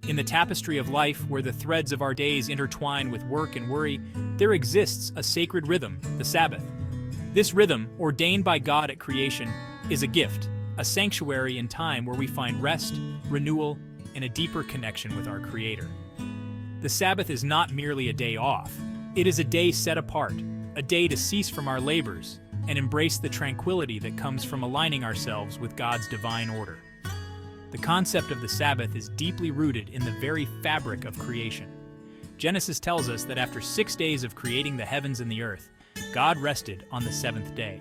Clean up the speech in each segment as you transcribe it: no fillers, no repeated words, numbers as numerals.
In the tapestry of life, where the threads of our days intertwine with work and worry, there exists a sacred rhythm, the Sabbath. This rhythm, ordained by God at creation, is a gift, a sanctuary in time where we find rest, renewal, and a deeper connection with our Creator. The Sabbath is not merely a day off. It is a day set apart, a day to cease from our labors and embrace the tranquility that comes from aligning ourselves with God's divine order. The concept of the Sabbath is deeply rooted in the very fabric of creation. Genesis tells us that after 6 days of creating the heavens and the earth, God rested on the seventh day.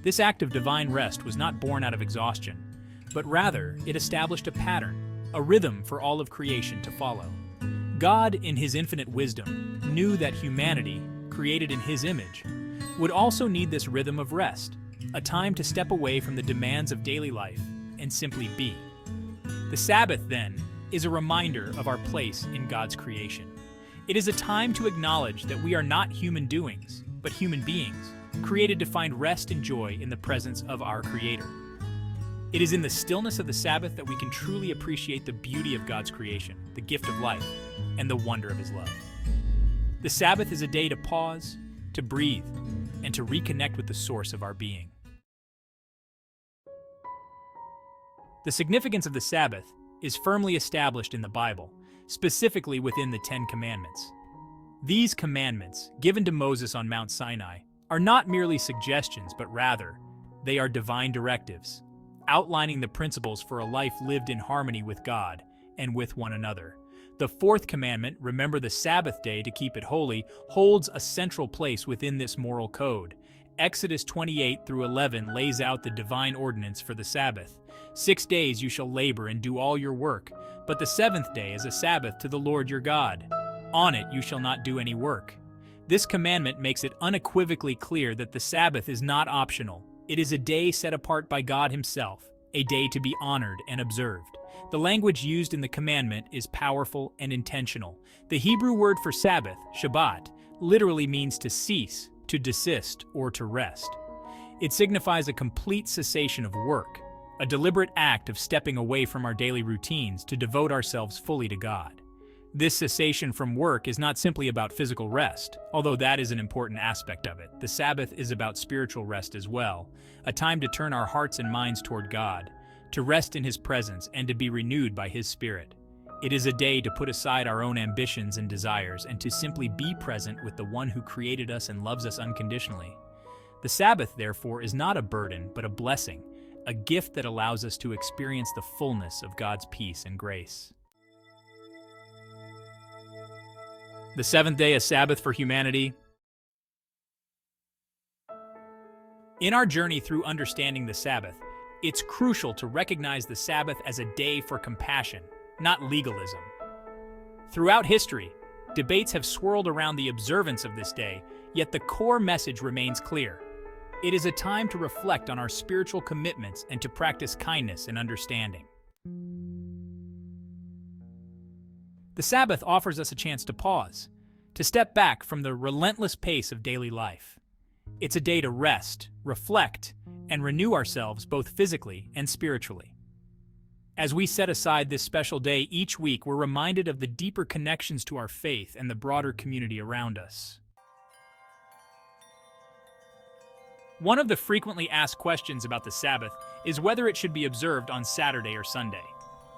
This act of divine rest was not born out of exhaustion, but rather it established a pattern, a rhythm for all of creation to follow. God, in His infinite wisdom, knew that humanity, created in His image, would also need this rhythm of rest, a time to step away from the demands of daily life and simply be. The Sabbath, then, is a reminder of our place in God's creation. It is a time to acknowledge that we are not human doings, but human beings, created to find rest and joy in the presence of our Creator. It is in the stillness of the Sabbath that we can truly appreciate the beauty of God's creation, the gift of life, and the wonder of His love. The Sabbath is a day to pause, to breathe, and to reconnect with the source of our being. The significance of the Sabbath is firmly established in the Bible, specifically within the Ten Commandments. These commandments, given to Moses on Mount Sinai, are not merely suggestions, but rather, they are divine directives, outlining the principles for a life lived in harmony with God and with one another. The fourth commandment, remember the Sabbath day to keep it holy, holds a central place within this moral code. Exodus 28-11 lays out the divine ordinance for the Sabbath. 6 days you shall labor and do all your work, but the seventh day is a Sabbath to the Lord your God. On it you shall not do any work. This commandment makes it unequivocally clear that the Sabbath is not optional. It is a day set apart by God Himself, a day to be honored and observed. The language used in the commandment is powerful and intentional. The Hebrew word for Sabbath, Shabbat, literally means to cease, to desist, or to rest. It signifies a complete cessation of work, a deliberate act of stepping away from our daily routines to devote ourselves fully to God. This cessation from work is not simply about physical rest, although that is an important aspect of it. The Sabbath is about spiritual rest as well, a time to turn our hearts and minds toward God, to rest in His presence and to be renewed by His Spirit. It is a day to put aside our own ambitions and desires and to simply be present with the One who created us and loves us unconditionally. The Sabbath, therefore, is not a burden, but a blessing, a gift that allows us to experience the fullness of God's peace and grace. The seventh day, a Sabbath for humanity. In our journey through understanding the Sabbath, it's crucial to recognize the Sabbath as a day for compassion, not legalism. Throughout history, debates have swirled around the observance of this day, yet the core message remains clear. It is a time to reflect on our spiritual commitments and to practice kindness and understanding. The Sabbath offers us a chance to pause, to step back from the relentless pace of daily life. It's a day to rest, reflect, and renew ourselves both physically and spiritually. As we set aside this special day each week, we're reminded of the deeper connections to our faith and the broader community around us. One of the frequently asked questions about the Sabbath is whether it should be observed on Saturday or Sunday.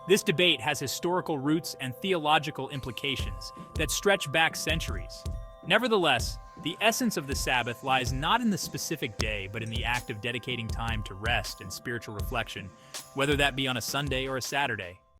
This debate has historical roots and theological implications that stretch back centuries. Nevertheless, the essence of the Sabbath lies not in the specific day, but in the act of dedicating time to rest and spiritual reflection, whether that be on a Sunday or a Saturday.